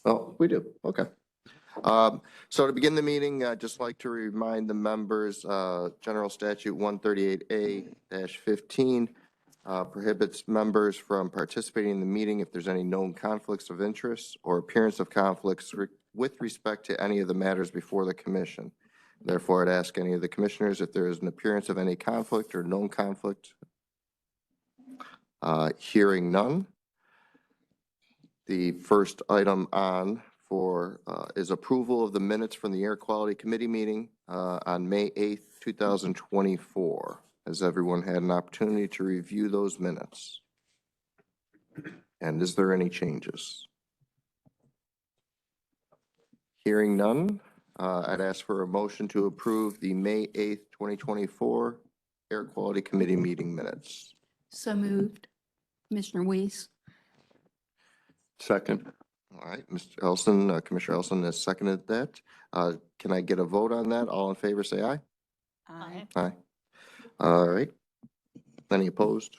Oh, we do. Okay. So to begin the meeting, I'd just like to remind the members, General Statute 138A-15 prohibits members from participating in the meeting if there's any known conflicts of interest or appearance of conflicts with respect to any of the matters before the commission. Therefore, I'd ask any of the commissioners if there is an appearance of any conflict or known conflict. Hearing none. The first item on for is approval of the minutes from the Air Quality Committee meeting on May 8th, 2024. Has everyone had an opportunity to review those minutes? And is there any changes? Hearing none, I'd ask for a motion to approve the May 8th, 2024 Air Quality Committee meeting minutes. So moved. Commissioner Weiss. Second. All right, Mr. Elson, Commissioner Elson has seconded that. Can I get a vote on that? All in favor, say aye. Aye. Aye. All right. Any opposed?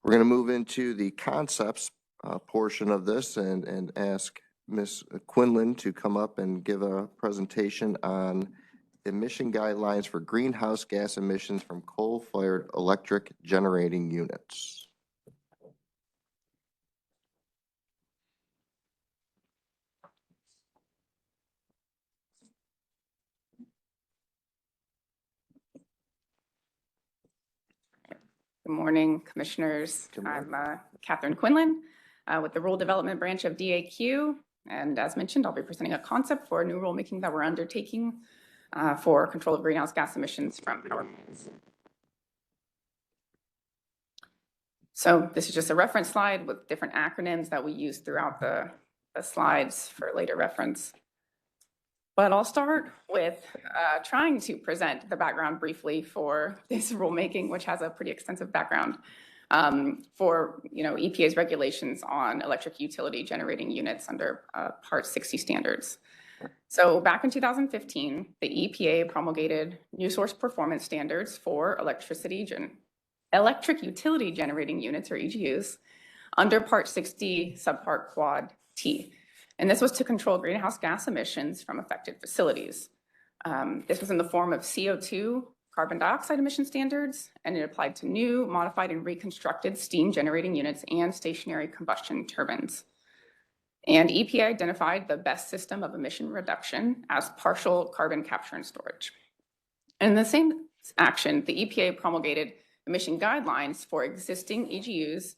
We're going to move into the concepts portion of this and ask Ms. Quinlan to come up and give a presentation on emission guidelines for greenhouse gas emissions from coal-fired electric generating units. Good morning, commissioners. Good morning. I'm Catherine Quinlan with the Rule Development Branch of DEQ. And as mentioned, I'll be presenting a concept for a new rulemaking that we're undertaking for control of greenhouse gas emissions from power plants. So this is just a reference slide with different acronyms that we use throughout the slides for later reference. But I'll start with trying to present the background briefly for this rulemaking, which has a pretty extensive background for EPA's regulations on electric utility generating units under Part 60 standards. So back in 2015, the EPA promulgated new source performance standards for electric utility generating units, or EGUs, under Part 60, Subpart Quad T. And this was to control greenhouse gas emissions from affected facilities. This was in the form of CO2, carbon dioxide emission standards, and it applied to new, modified, and reconstructed steam generating units and stationary combustion turbines. And EPA identified the best system of emission reduction as partial carbon capture and storage. And in the same action, the EPA promulgated emission guidelines for existing EGUs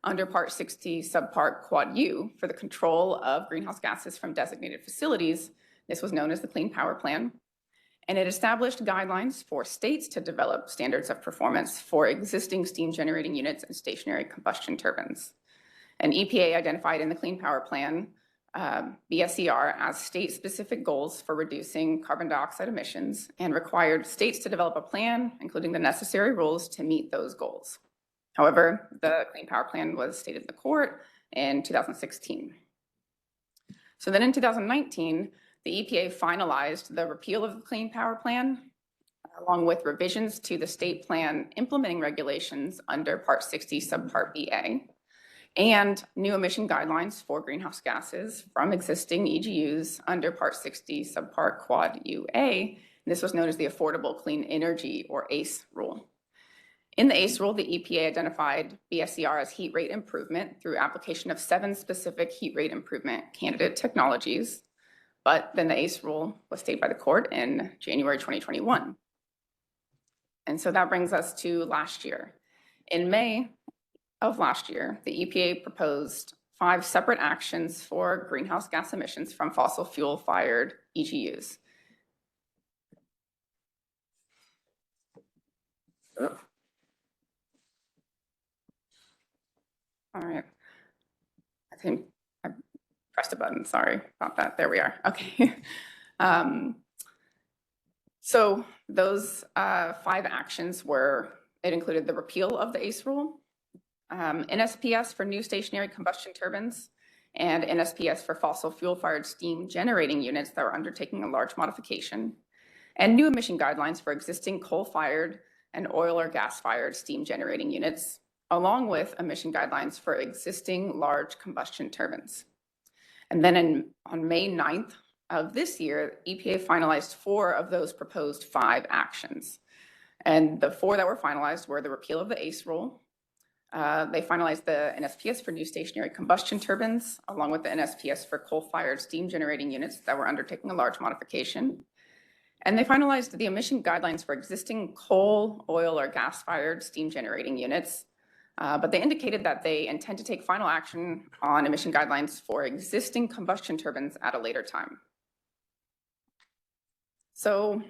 under Part 60, Subpart Quad U for the control of greenhouse gases from designated facilities. This was known as the Clean Power Plan. And it established guidelines for states to develop standards of performance for existing steam generating units and stationary combustion turbines. And EPA identified in the Clean Power Plan BSER as state-specific goals for reducing carbon dioxide emissions and required states to develop a plan, including the necessary rules to meet those goals. However, the Clean Power Plan was stated in the court in 2016. So then in 2019, the EPA finalized the repeal of the Clean Power Plan, along with revisions to the state plan implementing regulations under Part 60, Subpart BA, and new emission guidelines for greenhouse gases from existing EGUs under Part 60, Subpart Quad UA. This was known as the Affordable Clean Energy, or ACE rule. In the ACE rule, the EPA identified BSER as heat rate improvement through application of 7 specific heat rate improvement candidate technologies. But then the ACE rule was stayed by the court in January 2021. And so that brings us to last year. In May of last year, the EPA proposed 5 separate actions for greenhouse gas emissions from fossil fuel fired EGUs. All right, I think I pressed a button, sorry about that. There we are, okay. So those 5 actions it included the repeal of the ACE rule, NSPS for new stationary combustion turbines, and NSPS for fossil fuel fired steam generating units that were undertaking a large modification, and new emission guidelines for existing coal fired and oil or gas fired steam generating units, along with emission guidelines for existing large combustion turbines. And then on May 9th of this year, EPA finalized 4 of those proposed 5 actions. And the 4 that were finalized were the repeal of the ACE rule. They finalized the NSPS for new stationary combustion turbines, along with the NSPS for coal-fired steam generating units that were undertaking a large modification. And they finalized the emission guidelines for existing coal, oil, or gas-fired steam generating units. But they indicated that they intend to take final action on emission guidelines for existing combustion turbines at a later time. So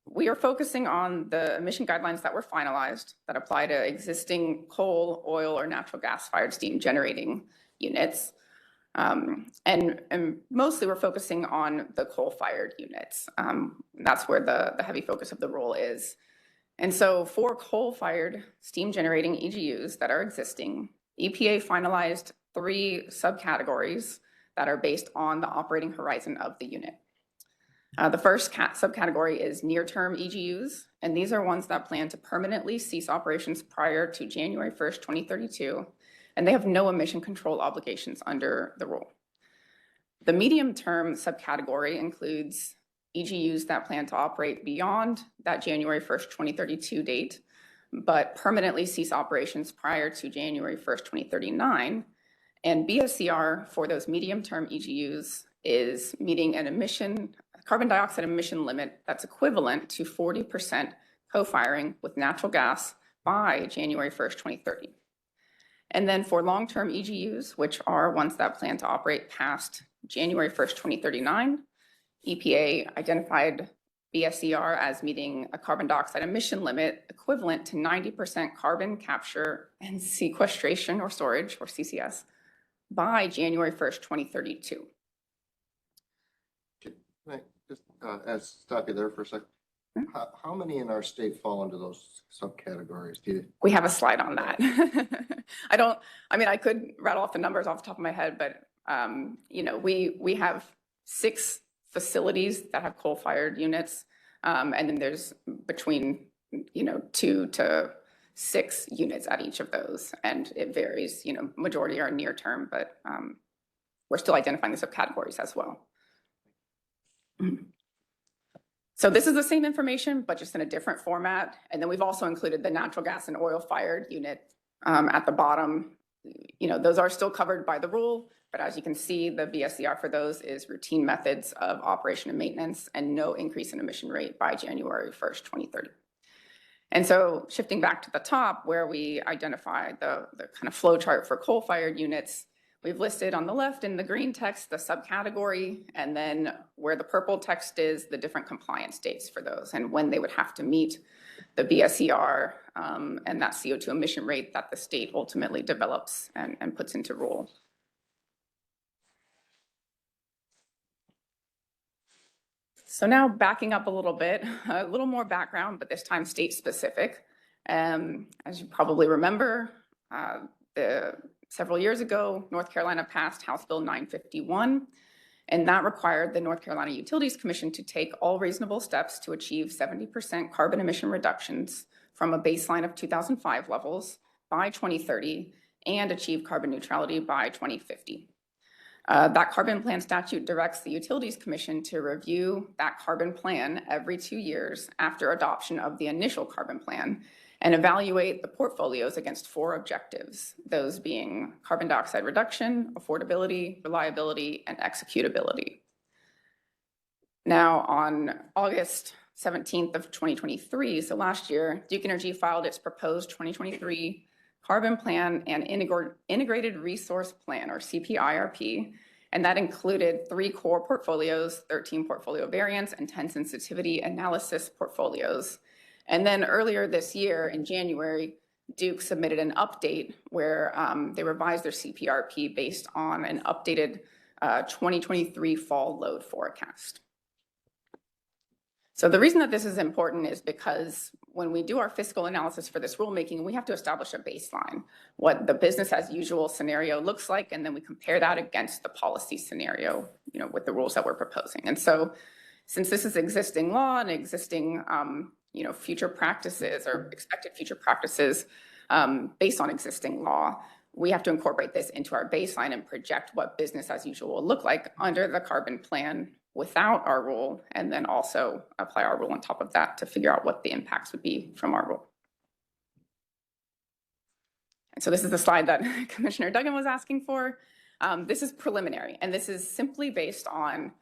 we are focusing on the emission guidelines that were finalized that apply to existing coal, oil, or natural gas-fired steam generating units. And mostly we're focusing on the coal-fired units. That's where the heavy focus of the rule is. And so for coal-fired steam generating EGUs that are existing, EPA finalized 3 subcategories that are based on the operating horizon of the unit. The first subcategory is near-term EGUs, and these are ones that plan to permanently cease operations prior to January 1st, 2032, and they have no emission control obligations under the rule. The medium-term subcategory includes EGUs that plan to operate beyond that January 1st, 2032 date, but permanently cease operations prior to January 1st, 2039. And BSCR for those medium-term EGUs is meeting an carbon dioxide emission limit that's equivalent to 40% co-firing with natural gas by January 1st, 2030. And then for long-term EGUs, which are ones that plan to operate past January 1st, 2039, EPA identified BSCR as meeting a carbon dioxide emission limit equivalent to 90% carbon capture and sequestration or storage, or CCS, by January 1st, 2032. Can I just stop you there for a second? How many in our state fall into those subcategories? We have a slide on that. I could rattle off the numbers off the top of my head, but we have 6 facilities that have coal-fired units, and then there's between 2 to 6 units at each of those, and it varies. Majority are near term, but we're still identifying the subcategories as well. So this is the same information, but just in a different format. And then we've also included the natural gas and oil-fired unit at the bottom. Those are still covered by the rule, but as you can see, the BSCR for those is routine methods of operation and maintenance and no increase in emission rate by January 1st, 2030. And so shifting back to the top where we identified the kind of flow chart for coal-fired units, we've listed on the left in the green text the subcategory, and then where the purple text is the different compliance dates for those and when they would have to meet the BSCR and that CO2 emission rate that the state ultimately develops and puts into rule. So now backing up a little more background, but this time state specific. As you probably remember, several years ago, North Carolina passed House Bill 951, and that required the North Carolina Utilities Commission to take all reasonable steps to achieve 70% carbon emission reductions from a baseline of 2005 levels by 2030 and achieve carbon neutrality by 2050. That carbon plan statute directs the Utilities Commission to review that carbon plan every 2 years after adoption of the initial carbon plan and evaluate the portfolios against 4 objectives, those being carbon dioxide reduction, affordability, reliability, and executability. Now, on August 17th of 2023, so last year, Duke Energy filed its proposed 2023 carbon plan and integrated resource plan, or CPIRP, and that included 3 core portfolios, 13 portfolio variants, and 10 sensitivity analysis portfolios. And then earlier this year, in January, Duke submitted an update where they revised their CPRP based on an updated 2023 fall load forecast. So the reason that this is important is because when we do our fiscal analysis for this rulemaking, we have to establish a baseline, what the business as usual scenario looks like, and then we compare that against the policy scenario, with the rules that we're proposing. And so since this is existing law and existing future practices or expected future practices based on existing law, we have to incorporate this into our baseline and project what business as usual will look like under the carbon plan without our rule, and then also apply our rule on top of that to figure out what the impacts would be from our rule. And so this is the slide that Commissioner Duggan was asking for. This is preliminary, and this is simply based on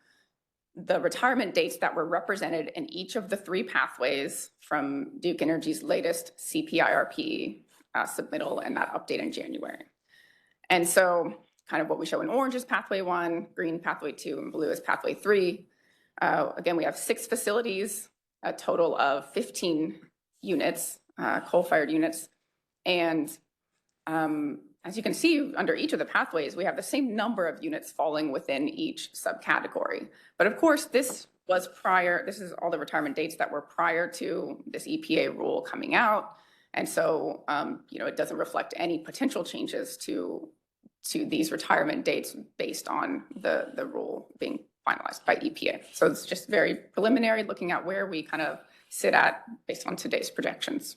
the retirement dates that were represented in each of the 3 pathways from Duke Energy's latest CPIRP submittal and that update in January. And so kind of what we show in orange is pathway 1, green pathway 2, and blue is pathway 3. Again, we have 6 facilities, a total of 15 units, coal-fired units. And as you can see, under each of the pathways, we have the same number of units falling within each subcategory. But of course, this was prior, this is all the retirement dates that were prior to this EPA rule coming out. And so, it doesn't reflect any potential changes to these retirement dates based on the rule being finalized by EPA. So it's just very preliminary, looking at where we kind of sit at based on today's projections.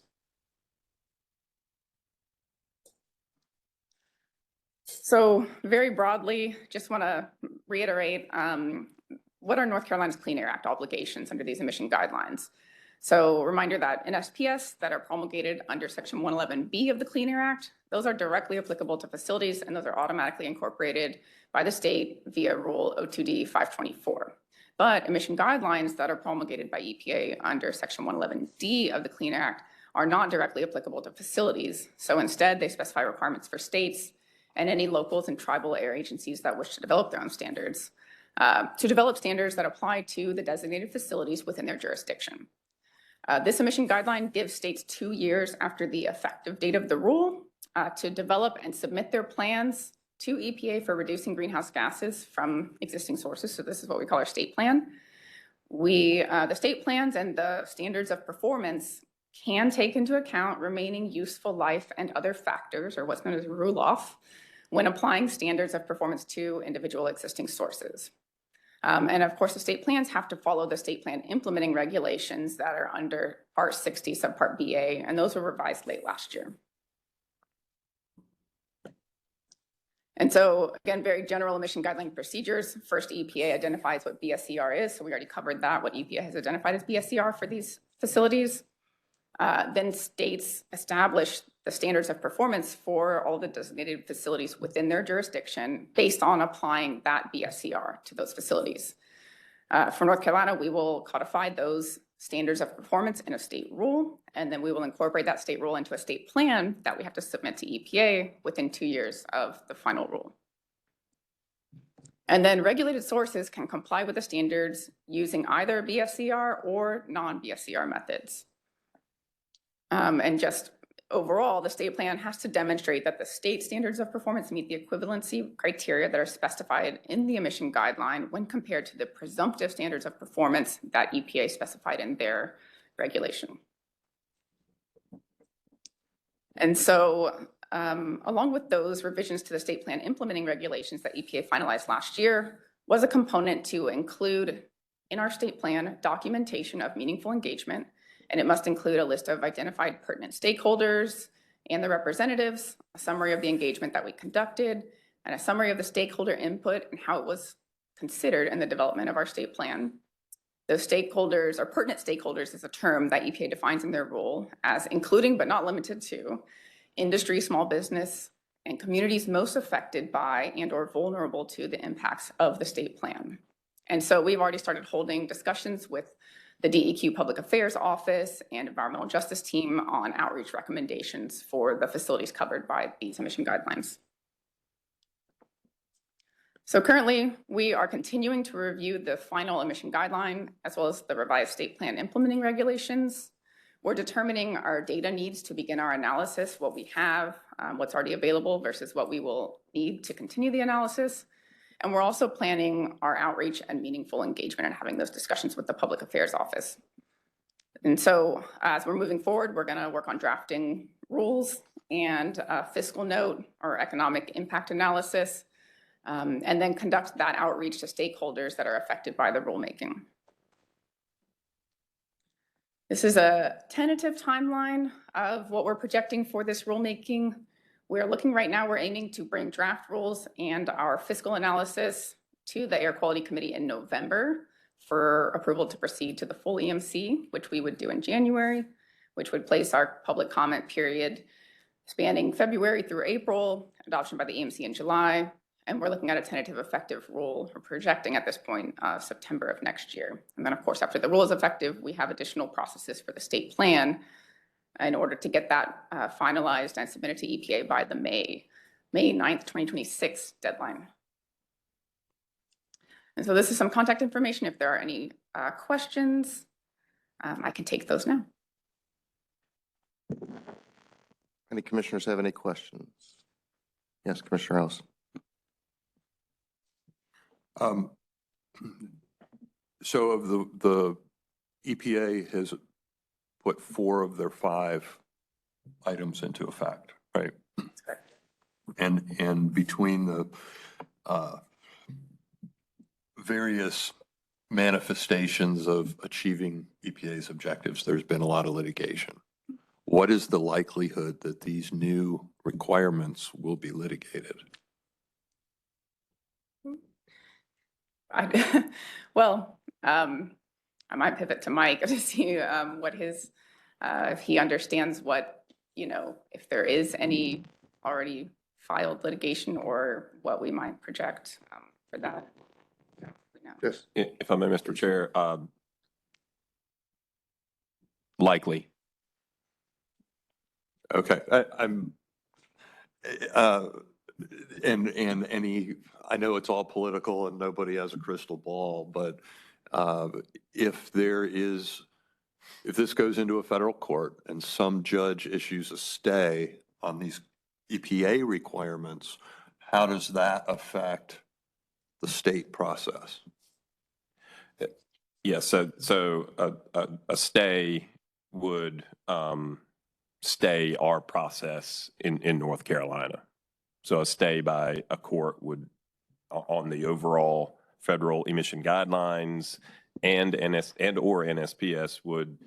So very broadly, just want to reiterate what are North Carolina's Clean Air Act obligations under these emission guidelines. So reminder that NSPS that are promulgated under Section 111B of the Clean Air Act, those are directly applicable to facilities, and those are automatically incorporated by the state via Rule O2D 524. But emission guidelines that are promulgated by EPA under Section 111D of the Clean Air Act are not directly applicable to facilities. So instead, they specify requirements for states and any locals and tribal air agencies that wish to develop their own standards, to develop standards that apply to the designated facilities within their jurisdiction. This emission guideline gives states 2 years after the effective date of the rule to develop and submit their plans to EPA for reducing greenhouse gases from existing sources. So this is what we call our state plan. The state plans and the standards of performance can take into account remaining useful life and other factors, or what's known as rule-off, when applying standards of performance to individual existing sources. And of course, the state plans have to follow the state plan implementing regulations that are under Part 60, Subpart BA, and those were revised late last year. And so, again, very general emission guideline procedures. First, EPA identifies what BSCR is, so we already covered that, what EPA has identified as BSCR for these facilities. Then states establish the standards of performance for all the designated facilities within their jurisdiction based on applying that BSCR to those facilities. For North Carolina, we will codify those standards of performance in a state rule, and then we will incorporate that state rule into a state plan that we have to submit to EPA within 2 years of the final rule. And then regulated sources can comply with the standards using either BSCR or non-BSCR methods. And just overall, the state plan has to demonstrate that the state standards of performance meet the equivalency criteria that are specified in the emission guideline when compared to the presumptive standards of performance that EPA specified in their regulation. And so along with those revisions to the state plan implementing regulations that EPA finalized last year was a component to include in our state plan documentation of meaningful engagement. And it must include a list of identified pertinent stakeholders and their representatives, a summary of the engagement that we conducted, and a summary of the stakeholder input and how it was considered in the development of our state plan. Those stakeholders, or pertinent stakeholders, is a term that EPA defines in their rule as including but not limited to industry, small business, and communities most affected by and or vulnerable to the impacts of the state plan. And so we've already started holding discussions with the DEQ Public Affairs Office and Environmental Justice Team on outreach recommendations for the facilities covered by these emission guidelines. So currently, we are continuing to review the final emission guideline as well as the revised state plan implementing regulations. We're determining our data needs to begin our analysis, what we have, what's already available versus what we will need to continue the analysis. And we're also planning our outreach and meaningful engagement and having those discussions with the Public Affairs Office. And so as we're moving forward, we're going to work on drafting rules and a fiscal note or economic impact analysis, and then conduct that outreach to stakeholders that are affected by the rulemaking. This is a tentative timeline of what we're projecting for this rulemaking. We're looking right now, we're aiming to bring draft rules and our fiscal analysis to the Air Quality Committee in November for approval to proceed to the full EMC, which we would do in January, which would place our public comment period spanning February through April, adoption by the EMC in July, and we're looking at a tentative effective rule, or projecting at this point, September of next year. And then, of course, after the rule is effective, we have additional processes for the state plan in order to get that finalized and submitted to EPA by the May 9th, 2026 deadline. And so this is some contact information. If there are any questions, I can take those now. Any commissioners have any questions? Yes, Commissioner House. So of the EPA has put 4 of their 5 items into effect, right? That's correct. And between the various manifestations of achieving EPA's objectives, there's been a lot of litigation. What is the likelihood that these new requirements will be litigated? Well, I might pivot to Mike to see what his, if he understands what, if there is any already filed litigation or what we might project for that. Yes. If I may, Mr. Chair, likely. Okay, I'm, and any, I know it's all political and nobody has a crystal ball, but if this goes into a federal court and some judge issues a stay on these EPA requirements, how does that affect the state process? Yes, so a stay would stay our process in North Carolina. So a stay by a court would, on the overall federal emission guidelines and or NSPS would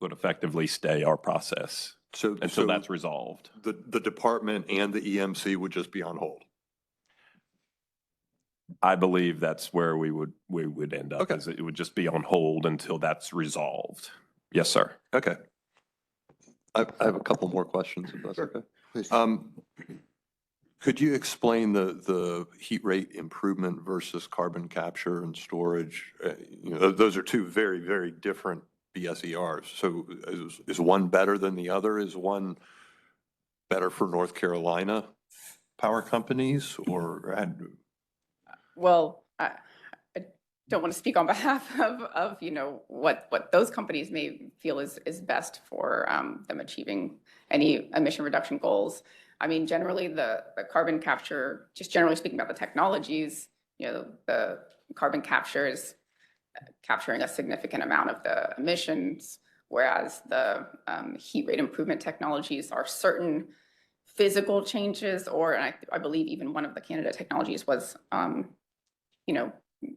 effectively stay our process until that's resolved. The department and the EMC would just be on hold. I believe that's where we would end up. Okay. Is it would just be on hold until that's resolved. Yes, sir. Okay. I have a couple more questions, if that's okay. Please. Could you explain the heat rate improvement versus carbon capture and storage? Those are 2 very, very different BSERs. So is one better than the other? Is one better for North Carolina power companies or? Well, I don't want to speak on behalf of what those companies may feel is best for them achieving any emission reduction goals. I mean, generally the carbon capture, just generally speaking about the technologies, the carbon capture is capturing a significant amount of the emissions, whereas the heat rate improvement technologies are certain physical changes, and I believe even one of the candidate technologies was,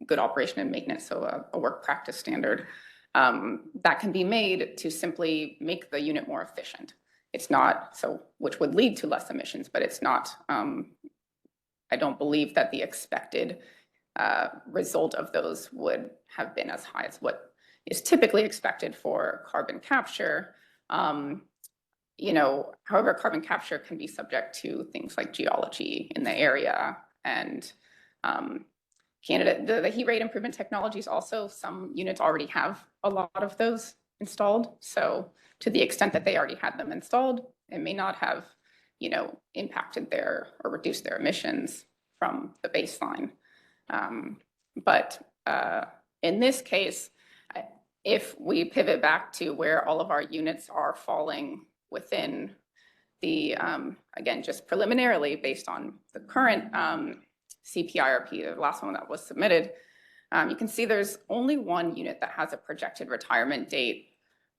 good operation and maintenance, so a work practice standard that can be made to simply make the unit more efficient. It's not, which would lead to less emissions, but it's not, I don't believe that the expected result of those would have been as high as what is typically expected for carbon capture. However, carbon capture can be subject to things like geology in the area and the heat rate improvement technologies also, some units already have a lot of those installed. So to the extent that they already had them installed, it may not have, impacted or reduced their emissions from the baseline. But in this case, if we pivot back to where all of our units are falling within the, again, just preliminarily based on the current CPIRP, the last one that was submitted, you can see there's only one unit that has a projected retirement date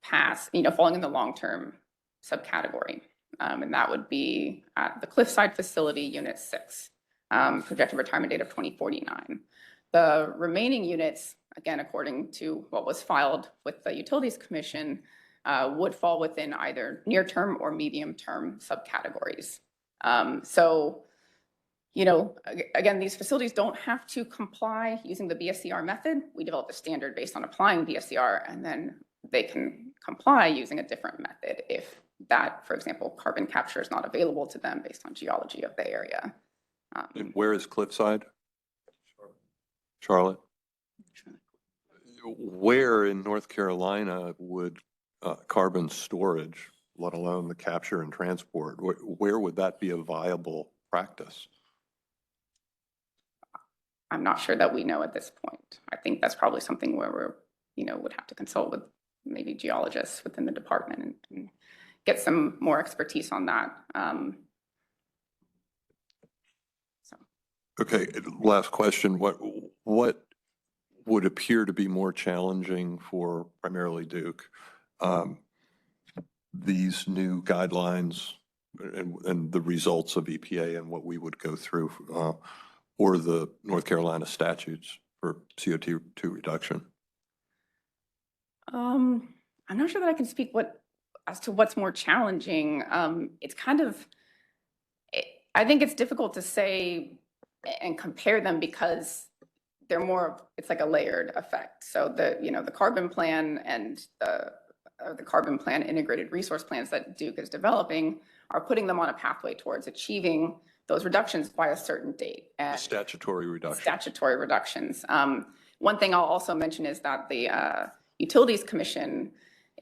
falling in the long-term subcategory. And that would be at the Cliffside Facility, Unit 6, projected retirement date of 2049. The remaining units, again, according to what was filed with the Utilities Commission, would fall within either near-term or medium-term subcategories. So, you know, again, these facilities don't have to comply using the BSCR method. We developed a standard based on applying BSCR, and then they can comply using a different method if that, for example, carbon capture is not available to them based on geology of the area. And where is Cliffside? Charlotte? Where in North Carolina would carbon storage, let alone the capture and transport, where would that be a viable practice? I'm not sure that we know at this point. I think that's probably something where we're, you know, would have to consult with maybe geologists within the department and get some more expertise on that. Okay, last question. What would appear to be more challenging for primarily Duke? These new guidelines and the results of EPA and what we would go through, or the North Carolina statutes for CO2 reduction? I'm not sure that I can speak as to what's more challenging. It's kind of, I think it's difficult to say and compare them because they're more, it's like a layered effect. So the carbon plan and the carbon plan integrated resource plans that Duke is developing are putting them on a pathway towards achieving those reductions by a certain date. The statutory reduction. Statutory reductions. One thing I'll also mention is that the Utilities Commission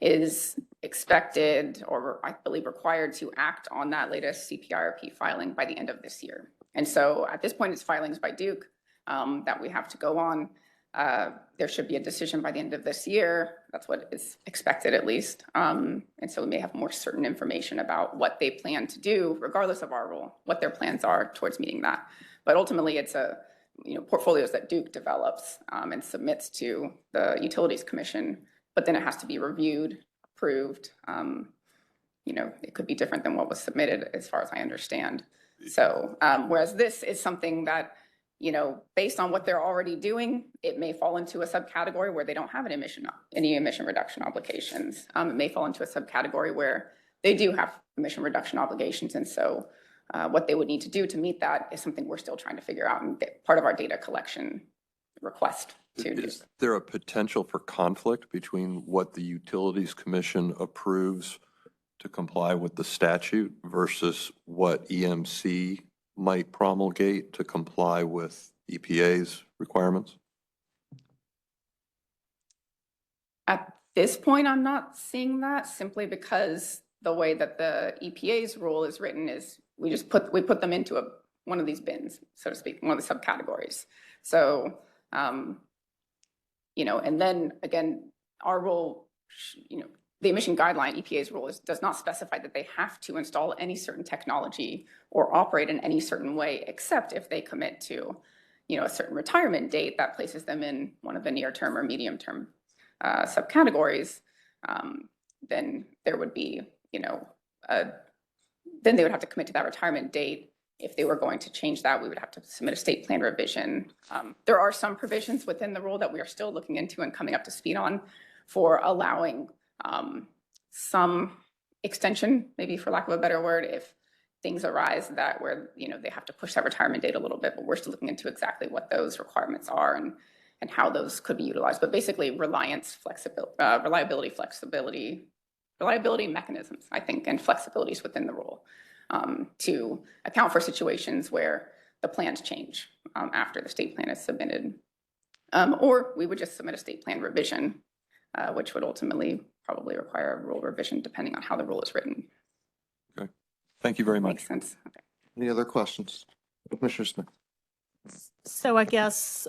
is expected, or I believe required, to act on that latest CPIRP filing by the end of this year. And so at this point, it's filings by Duke that we have to go on. There should be a decision by the end of this year. That's what is expected, at least. And so we may have more certain information about what they plan to do, regardless of our role, what their plans are towards meeting that. But ultimately, it's portfolios that Duke develops and submits to the Utilities Commission, but then it has to be reviewed, approved. It could be different than what was submitted, as far as I understand. So, whereas this is something that, based on what they're already doing, it may fall into a subcategory where they don't have any emission reduction obligations. It may fall into a subcategory where they do have emission reduction obligations. And so what they would need to do to meet that is something we're still trying to figure out and get part of our data collection request to do. Is there a potential for conflict between what the Utilities Commission approves to comply with the statute versus what EMC might promulgate to comply with EPA's requirements? At this point, I'm not seeing that, simply because the way that the EPA's rule is written is we put them into one of these bins, so to speak, one of the subcategories. So, and then again, our rule, the emission guideline, EPA's rule, does not specify that they have to install any certain technology or operate in any certain way, except if they commit to, a certain retirement date that places them in one of the near-term or medium-term subcategories. Then there would be, then they would have to commit to that retirement date. If they were going to change that, we would have to submit a state plan revision. There are some provisions within the rule that we are still looking into and coming up to speed on for allowing some extension, maybe for lack of a better word, if things arise that where, they have to push that retirement date a little bit, but we're still looking into exactly what those requirements are and how those could be utilized. But basically reliability mechanisms, I think, and flexibilities within the rule to account for situations where the plans change after the state plan is submitted. Or we would just submit a state plan revision, which would ultimately probably require a rule revision depending on how the rule is written. Okay. Thank you very much. Makes sense. Okay. Any other questions? Commissioner Smith? So I guess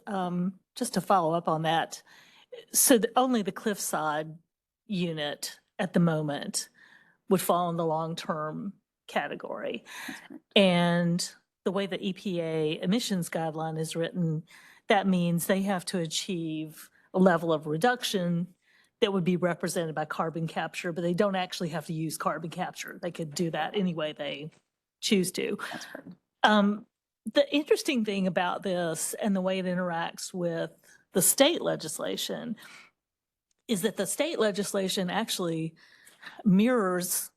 just to follow up on that, so only the Cliffside unit at the moment would fall in the long-term category. And the way the EPA emissions guideline is written, that means they have to achieve a level of reduction that would be represented by carbon capture, but they don't actually have to use carbon capture. They could do that any way they choose to. That's correct. The interesting thing about this and the way it interacts with the state legislation is that the state legislation actually mirrors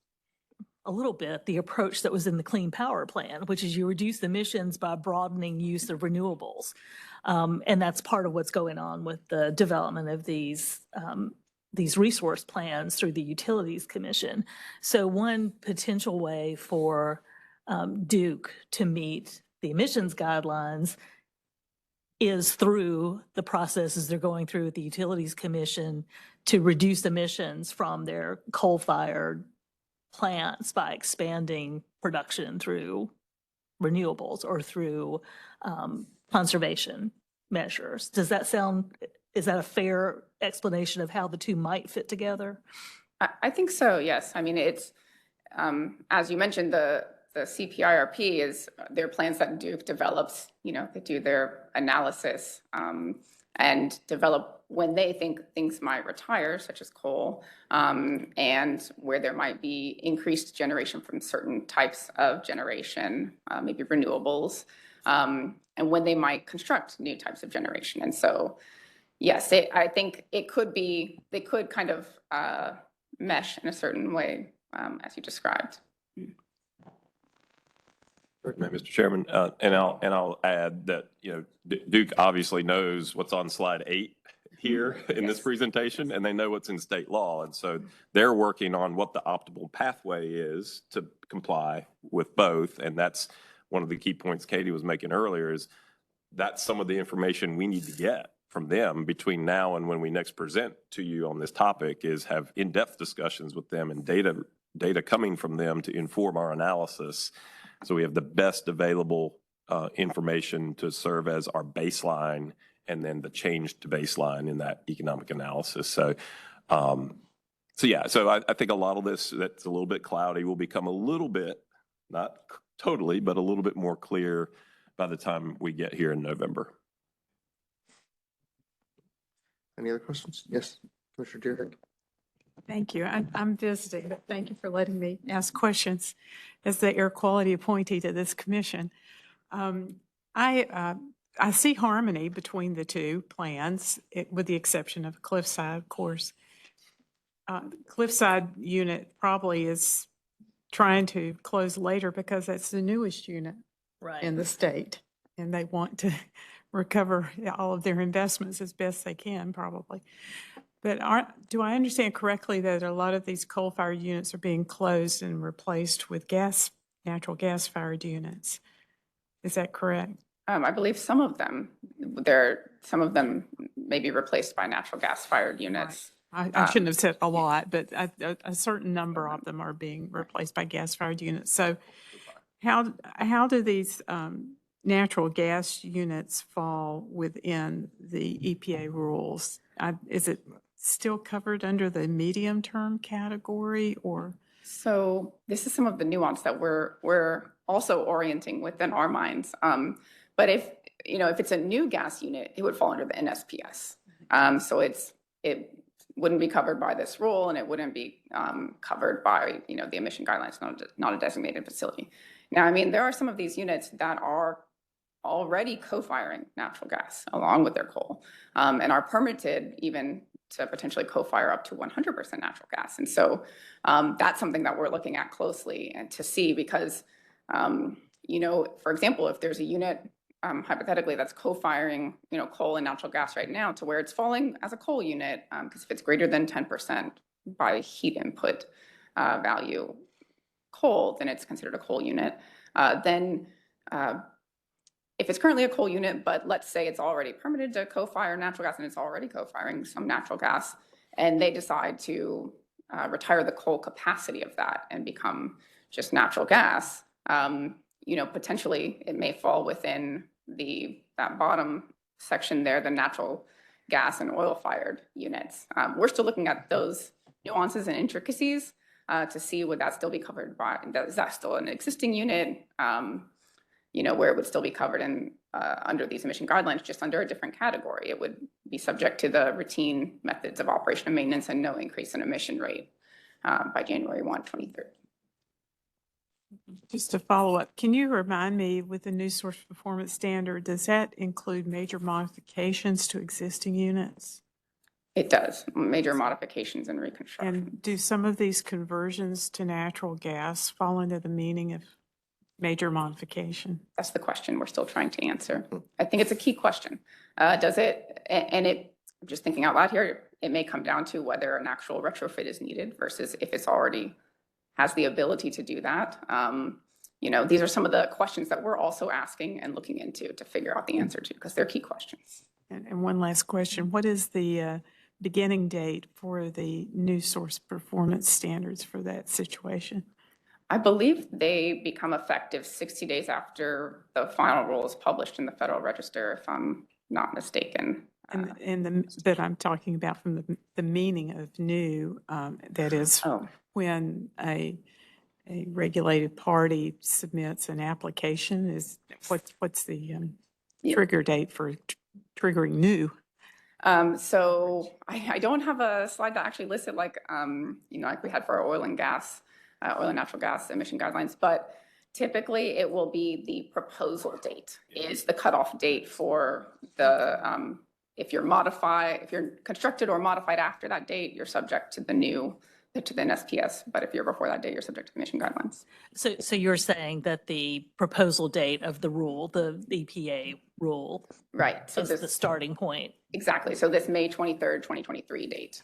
a little bit the approach that was in the Clean Power Plan, which is you reduce emissions by broadening use of renewables. And that's part of what's going on with the development of these resource plans through the Utilities Commission. So one potential way for Duke to meet the emissions guidelines is through the processes they're going through with the Utilities Commission to reduce emissions from their coal-fired plants by expanding production through renewables or through conservation measures. Is that a fair explanation of how the two might fit together? I think so, yes. I mean, it's, as you mentioned, the CPIRP is their plans that Duke develops, they do their analysis and develop when they think things might retire, such as coal, and where there might be increased generation from certain types of generation, maybe renewables, and when they might construct new types of generation. And so, yes, I think they could kind of mesh in a certain way, as you described. Mr. Chairman, and I'll add that, Duke obviously knows what's on slide 8 here in this presentation, and they know what's in state law. And so they're working on what the optimal pathway is to comply with both. And that's one of the key points Katie was making earlier, is that's some of the information we need to get from them between now and when we next present to you on this topic, is have in-depth discussions with them and data coming from them to inform our analysis. So we have the best available information to serve as our baseline, and then the change to baseline in that economic analysis. So, so I think a lot of this that's a little bit cloudy will become a little bit, not totally, but a little bit more clear by the time we get here in November. Any other questions? Yes, Commissioner Dierhick. Thank you. I'm visiting, but thank you for letting me ask questions as the air quality appointee to this commission. I see harmony between the two plans, with the exception of Cliffside, of course. Cliffside unit probably is trying to close later because that's the newest unit in the state, and they want to recover all of their investments as best they can, probably. But do I understand correctly that a lot of these coal-fired units are being closed and replaced with natural gas-fired units? Is that correct? I believe some of them may be replaced by natural gas-fired units. Right. I shouldn't have said a lot, but a certain number of them are being replaced by gas-fired units. So how do these natural gas units fall within the EPA rules? Is it still covered under the medium-term category, or? So this is some of the nuance that we're also orienting within our minds. But if it's a new gas unit, it would fall under the NSPS. So it wouldn't be covered by this rule, and it wouldn't be covered by the emission guidelines, not a designated facility. Now, I mean, there are some of these units that are already co-firing natural gas along with their coal, and are permitted even to potentially co-fire up to 100% natural gas. And so that's something that we're looking at closely and to see, because, for example, if there's a unit hypothetically that's co-firing, coal and natural gas right now, to where it's falling as a coal unit, because if it's greater than 10% by heat input value coal, then it's considered a coal unit. Then if it's currently a coal unit, but let's say it's already permitted to co-fire natural gas and it's already co-firing some natural gas, and they decide to retire the coal capacity of that and become just natural gas, potentially it may fall within that bottom section there, the natural gas and oil-fired units. We're still looking at those nuances and intricacies to see would that still be covered by, is that still an existing unit, where it would still be covered in under these emission guidelines, just under a different category. It would be subject to the routine methods of operation and maintenance and no increase in emission rate by January 1, 2030. Just to follow up, can you remind me, with the new source performance standard, does that include major modifications to existing units? It does, major modifications and reconstruction. And do some of these conversions to natural gas fall into the meaning of major modification? That's the question we're still trying to answer. I think it's a key question. Does it, and it, I'm just thinking out loud here, it may come down to whether an actual retrofit is needed versus if it's already has the ability to do that. You know, these are some of the questions that we're also asking and looking into to figure out the answer to, because they're key questions. And one last question, what is the beginning date for the new source performance standards for that situation? I believe they become effective 60 days after the final rule is published in the Federal Register, if I'm not mistaken. But I'm talking about from the meaning of new, that is when a regulated party submits an application, is what's the trigger date for triggering new? So I don't have a slide that actually listed like, you know, like we had for our oil and natural gas emission guidelines, but typically it will be the proposal date is the cutoff date for the, if you're constructed or modified after that date, you're subject to the NSPS, but if you're before that date, you're subject to the emission guidelines. So you're saying that the proposal date of the rule, the EPA rule, right? So is this the starting point. Exactly. So this May 23rd, 2023 date.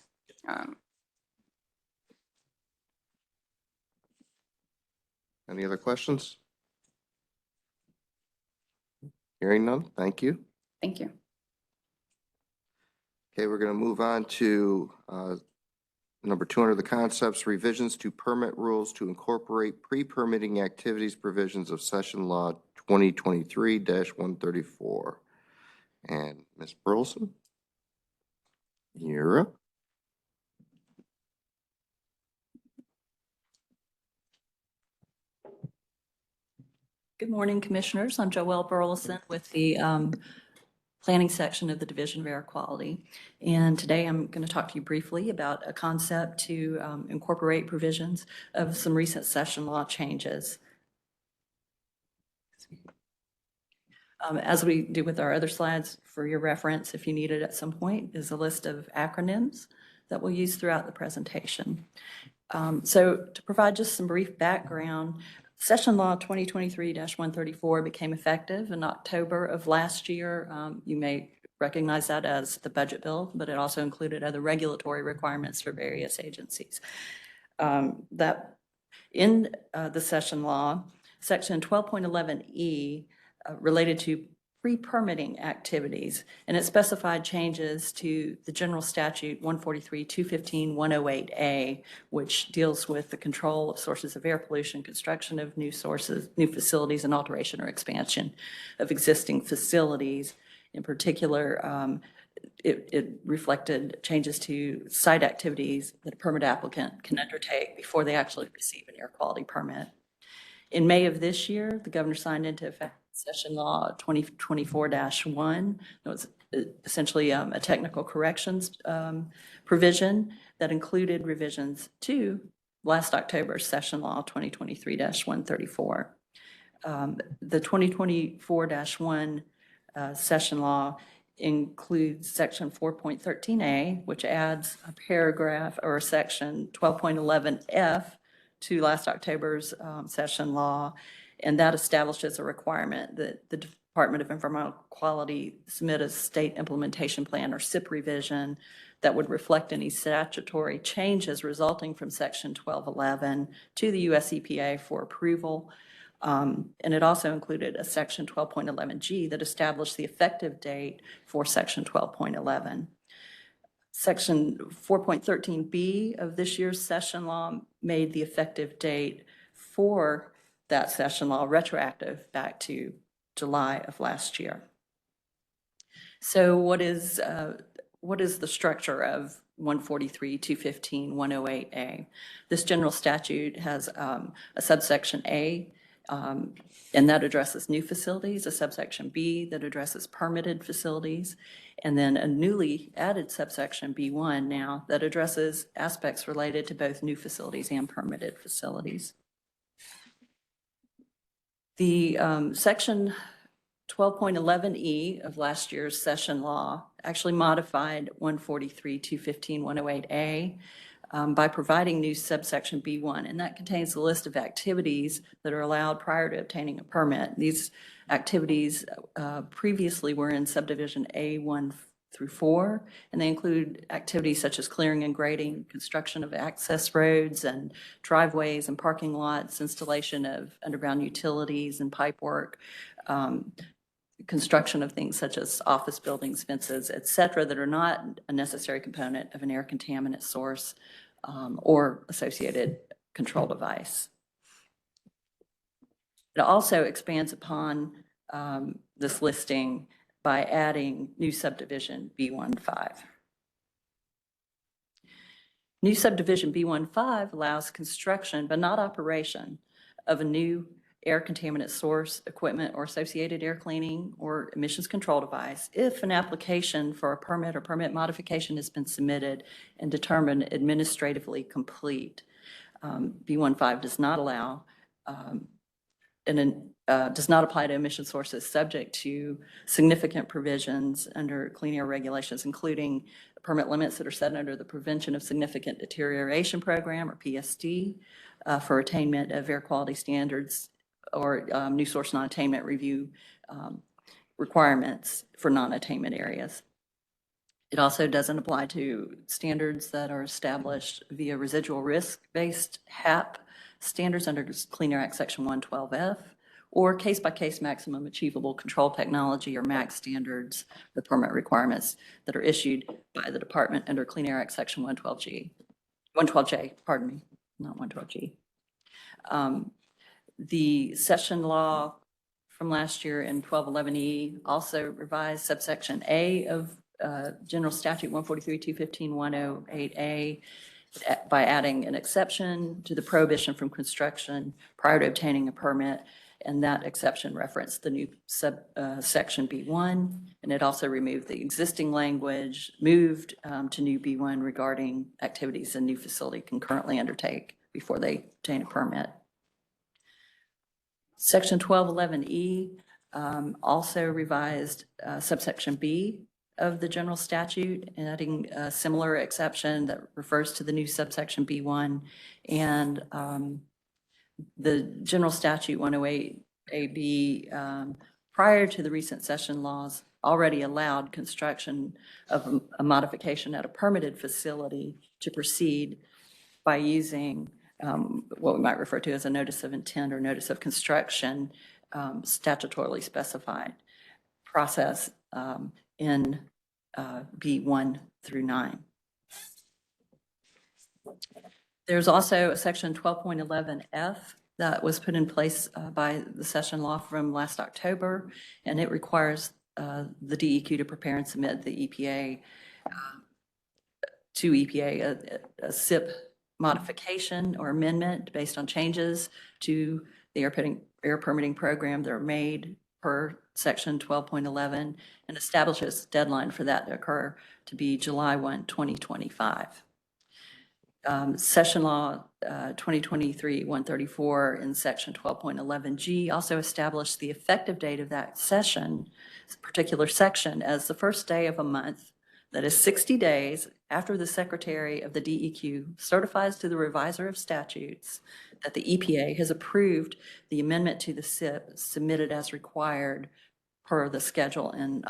Any other questions? Hearing none, thank you. Thank you. Okay, we're going to move on to number 2 under the concepts, revisions to permit rules to incorporate pre-permitting activities provisions of Session Law 2023-134. And Ms. Burleson, you're up. Good morning, Commissioners. I'm Joelle Burleson with the Planning Section of the Division of Air Quality. And today I'm going to talk to you briefly about a concept to incorporate provisions of some recent session law changes. As we do with our other slides, for your reference, if you need it at some point, is a list of acronyms that we'll use throughout the presentation. So to provide just some brief background, Session Law 2023-134 became effective in October of last year. You may recognize that as the budget bill, but it also included other regulatory requirements for various agencies. That in the session law, Section 12.11E related to pre-permitting activities, and it specified changes to the general statute 143-215-108A, which deals with the control of sources of air pollution, construction of new facilities, and alteration or expansion of existing facilities. In particular, it reflected changes to site activities that a permit applicant can undertake before they actually receive an air quality permit. In May of this year, the governor signed into effect Session Law 2024-1. It was essentially a technical corrections provision that included revisions to last October's Session Law 2023-134. The 2024-1 Session Law includes Section 4.13A, which adds a paragraph or Section 12.11F to last October's session law, and that establishes a requirement that the Department of Environmental Quality submit a state implementation plan or SIP revision that would reflect any statutory changes resulting from Section 1211 to the US EPA for approval. And it also included a Section 12.11G that established the effective date for Section 12.11. Section 4.13B of this year's session law made the effective date for that session law retroactive back to July of last year. So what is the structure of 143-215-108A? This general statute has a subsection A, and that addresses new facilities, a subsection B that addresses permitted facilities, and then a newly added subsection B1 now that addresses aspects related to both new facilities and permitted facilities. The Section 12.11E of last year's session law actually modified 143-215-108A by providing new subsection B1, and that contains a list of activities that are allowed prior to obtaining a permit. These activities previously were in subdivision A1 through 4, and they include activities such as clearing and grading, construction of access roads and driveways and parking lots, installation of underground utilities and pipe work, construction of things such as office buildings, fences, et cetera, that are not a necessary component of an air contaminant source or associated control device. It also expands upon this listing by adding new subdivision B15. New subdivision B15 allows construction, but not operation, of a new air contaminant source, equipment, or associated air cleaning or emissions control device if an application for a permit or permit modification has been submitted and determined administratively complete. B15 does not allow does not apply to emission sources subject to significant provisions under clean air regulations, including permit limits that are set under the Prevention of Significant Deterioration Program, or PSD, for attainment of air quality standards or new source non-attainment review requirements for non-attainment areas. It also doesn't apply to standards that are established via residual risk-based HAP standards under Clean Air Act Section 112F, or case-by-case maximum achievable control technology, or MAC standards, the permit requirements that are issued by the department under Clean Air Act Section 112J, pardon me, not 112G. The session law from last year in 1211E also revised subsection A of General Statute 143-215-108A by adding an exception to the prohibition from construction prior to obtaining a permit, and that exception referenced the new section B1, and it also removed the existing language, moved to new B1 regarding activities a new facility can currently undertake before they obtain a permit. Section 1211E also revised subsection B of the general statute, adding a similar exception that refers to the new subsection B1, and the general statute 108AB prior to the recent session laws already allowed construction of a modification at a permitted facility to proceed by using what we might refer to as a notice of intent or notice of construction, statutorily specified process in B1 through 9. There's also a section 12.11F that was put in place by the session law from last October, and it requires the DEQ to prepare and submit the EPA to EPA a SIP modification or amendment based on changes to the air permitting program that are made per section 12.11, and establishes a deadline for that to occur to be July 1, 2025. Session Law 2023-134 in section 12.11G also established the effective date of that session, particular section, as the first day of a month that is 60 days after the Secretary of the DEQ certifies to the Reviser of Statutes that the EPA has approved the amendment to the SIP submitted as required per the schedule in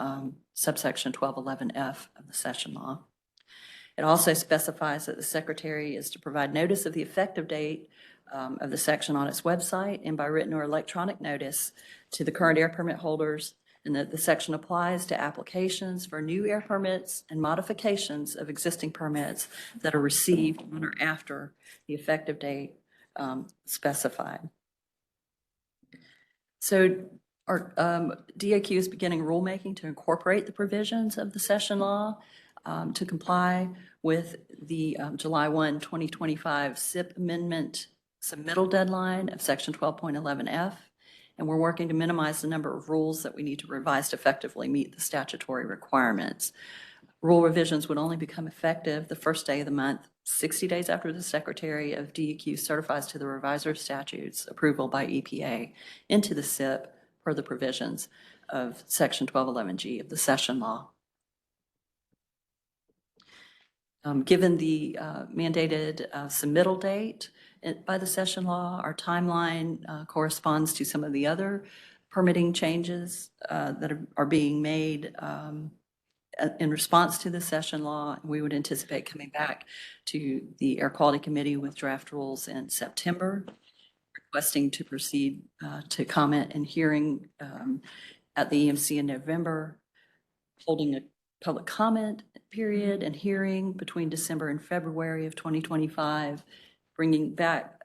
subsection 1211F of the session law. It also specifies that the Secretary is to provide notice of the effective date of the section on its website and by written or electronic notice to the current air permit holders, and that the section applies to applications for new air permits and modifications of existing permits that are received on or after the effective date specified. So our DEQ is beginning rulemaking to incorporate the provisions of the session law to comply with the July 1, 2025 SIP amendment submittal deadline of section 12.11F. And we're working to minimize the number of rules that we need to revise to effectively meet the statutory requirements. Rule revisions would only become effective the first day of the month, 60 days after the Secretary of DEQ certifies to the Reviser of Statutes approval by EPA into the SIP per the provisions of Section 1211G of the session law. Given the mandated submittal date by the session law, our timeline corresponds to some of the other permitting changes that are being made in response to the session law. We would anticipate coming back to the Air Quality Committee with draft rules in September, requesting to proceed to comment and hearing at the EMC in November, holding a public comment period and hearing between December and February of 2025, bringing back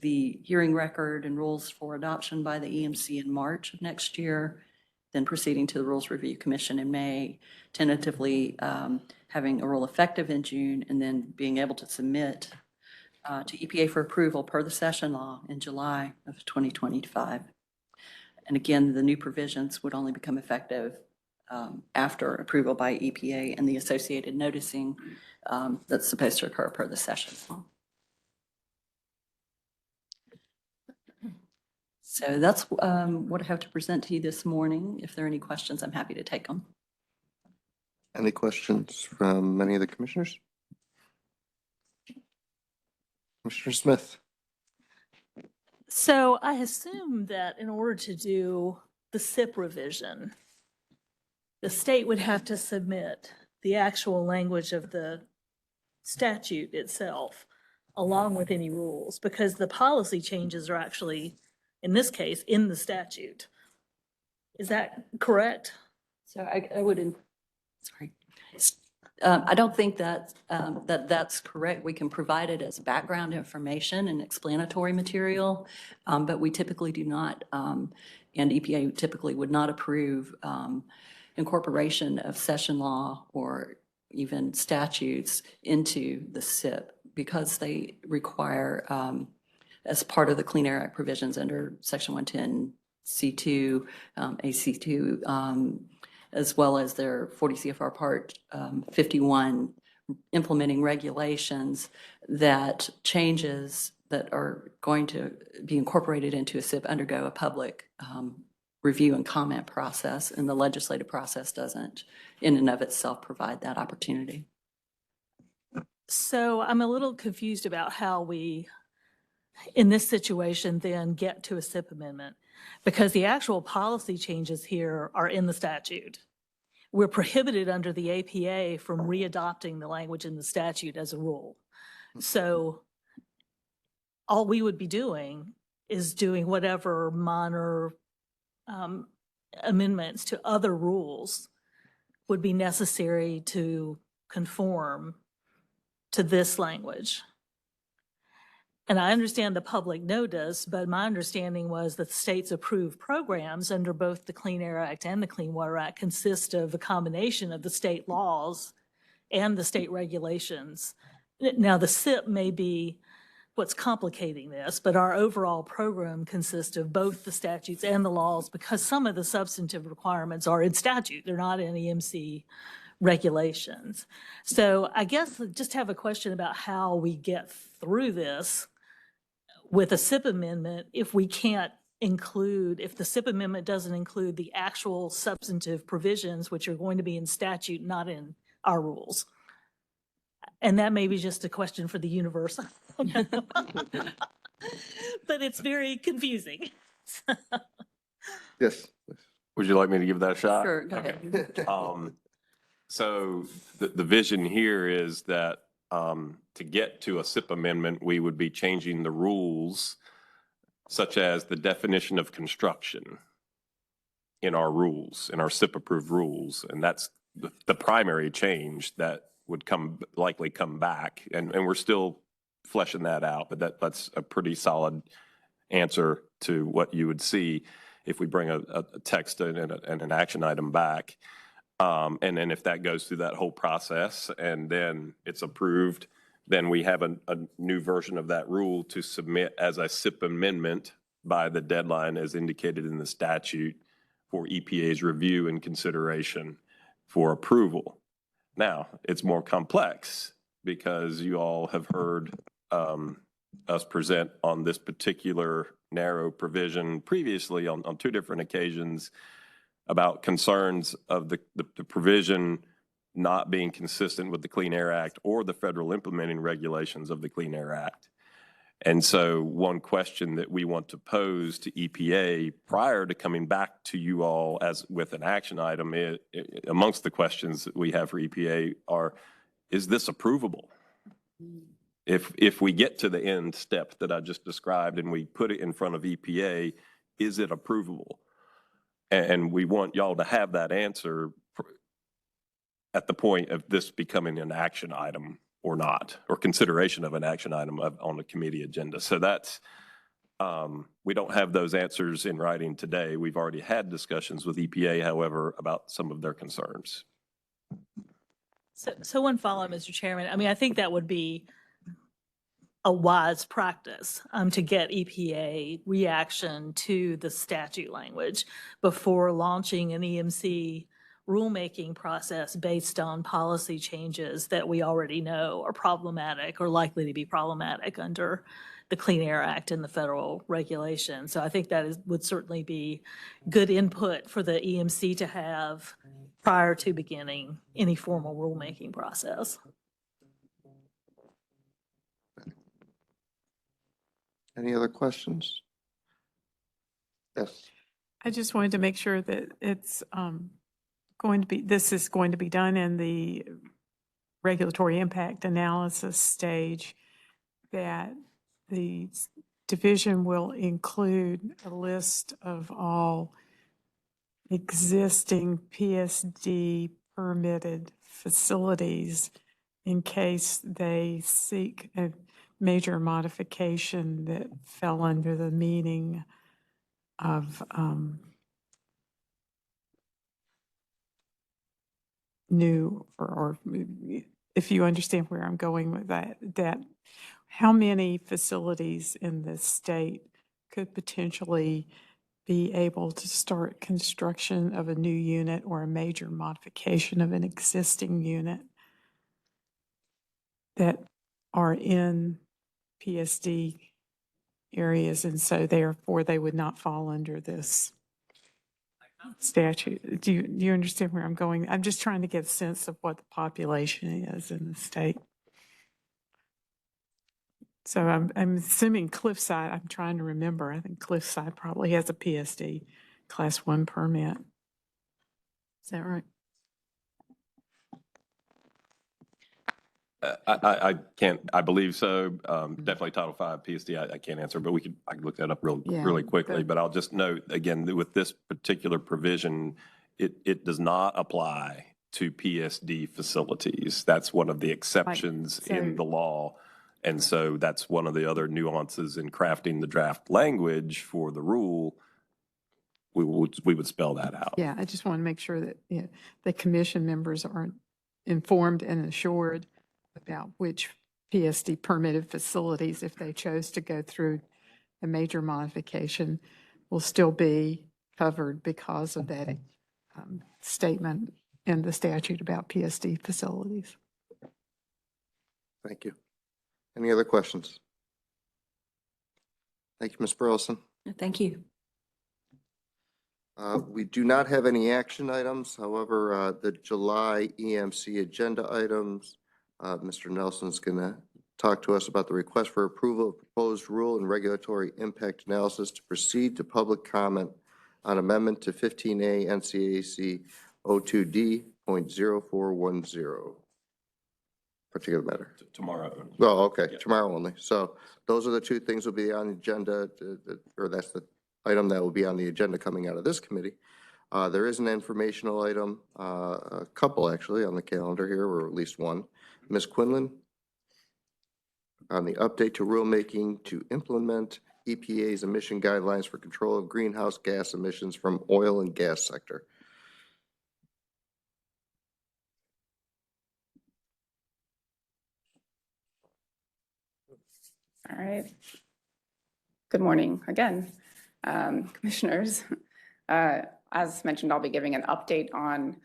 the hearing record and rules for adoption by the EMC in March of next year, then proceeding to the Rules Review Commission in May, tentatively having a rule effective in June, and then being able to submit to EPA for approval per the session law in July of 2025. And again, the new provisions would only become effective after approval by EPA and the associated noticing that's supposed to occur per the session law. So that's what I have to present to you this morning. If there are any questions, I'm happy to take them. Any questions from any of the commissioners? Commissioner Smith? So I assume that in order to do the SIP revision, the state would have to submit the actual language of the statute itself, along with any rules, because the policy changes are actually, in this case, in the statute. Is that correct? So I would, sorry. I don't think that, that's correct. We can provide it as background information and explanatory material, but we typically do not, and EPA typically would not approve incorporation of session law or even statutes into the SIP because they require, as part of the Clean Air Act provisions under Section 110C2, AC2, as well as their 40 CFR Part 51 implementing regulations, that changes that are going to be incorporated into a SIP undergo a public review and comment process, and the legislative process doesn't in and of itself provide that opportunity. So I'm a little confused about how we, in this situation, then get to a SIP amendment, because the actual policy changes here are in the statute. We're prohibited under the APA from readopting the language in the statute as a rule. So all we would be doing is doing whatever minor amendments to other rules would be necessary to conform to this language. And I understand the public notice, but my understanding was that the state's approved programs under both the Clean Air Act and the Clean Water Act consist of a combination of the state laws and the state regulations. Now, the SIP may be what's complicating this, but our overall program consists of both the statutes and the laws, because some of the substantive requirements are in statute. They're not in EMC regulations. So I guess I just have a question about how we get through this with a SIP amendment if we can't include, if the SIP amendment doesn't include the actual substantive provisions, which are going to be in statute, not in our rules. And that may be just a question for the universe. But it's very confusing. Yes. Would you like me to give that a shot? Sure, go ahead. So the vision here is that to get to a SIP amendment, we would be changing the rules, such as the definition of construction in our rules, in our SIP approved rules. And that's the primary change that would likely come back. And we're still fleshing that out, but that's a pretty solid answer to what you would see if we bring a text and an action item back. And then if that goes through that whole process and then it's approved, then we have a new version of that rule to submit as a SIP amendment by the deadline as indicated in the statute for EPA's review and consideration for approval. Now, it's more complex because you all have heard us present on this particular narrow provision previously on two different occasions about concerns of the provision not being consistent with the Clean Air Act or the federal implementing regulations of the Clean Air Act. And so one question that we want to pose to EPA prior to coming back to you all as with an action item amongst the questions that we have for EPA are, is this approvable? If we get to the end step that I just described and we put it in front of EPA, is it approvable? And we want y'all to have that answer at the point of this becoming an action item or not, or consideration of an action item on the committee agenda. So that's, we don't have those answers in writing today. We've already had discussions with EPA, however, about some of their concerns. So one follow-up, Mr. Chairman. I mean, I think that would be a wise practice to get EPA reaction to the statute language before launching an EMC rulemaking process based on policy changes that we already know are problematic or likely to be problematic under the Clean Air Act and the federal regulations. So I think that would certainly be good input for the EMC to have prior to beginning any formal rulemaking process. Any other questions? Yes. I just wanted to make sure that it's this is going to be done in the regulatory impact analysis stage, that the division will include a list of all existing PSD permitted facilities in case they seek a major modification that fell under the meaning of new, or if you understand where I'm going with that how many facilities in the state could potentially be able to start construction of a new unit or a major modification of an existing unit that are in PSD areas, and so therefore they would not fall under this statute. Do you understand where I'm going? I'm just trying to get a sense of what the population is in the state. So I'm assuming Cliffside, I'm trying to remember, I think Cliffside probably has a PSD Class 1 permit. Is that right? I can't, I believe so. Definitely Title V PSD, I can't answer, but I can look that up really quickly. But I'll just note again, that with this particular provision, it does not apply to PSD facilities. That's one of the exceptions in the law. And so that's one of the other nuances in crafting the draft language for the rule. We would spell that out. Yeah, I just want to make sure that the commission members are informed and assured about which PSD permitted facilities, if they chose to go through a major modification, will still be covered because of that statement in the statute about PSD facilities. Thank you. Any other questions? Thank you, Ms. Burleson. Thank you. We do not have any action items. However, the July EMC agenda items, Mr. Nelson's going to talk to us about the request for approval of proposed rule and regulatory impact analysis to proceed to public comment on amendment to 15A NCAC 02D.0410. Particular matter. Tomorrow. Well, okay, Yeah. tomorrow only. So those are the two things will be on the agenda, or that's the item that will be on the agenda coming out of this committee. There is an informational item, a couple actually on the calendar here, or at least one. Ms. Quinlan, on the update to rulemaking to implement EPA's emission guidelines for control of greenhouse gas emissions from oil and gas sector. All right. Good morning again, commissioners. As mentioned, I'll be giving an update on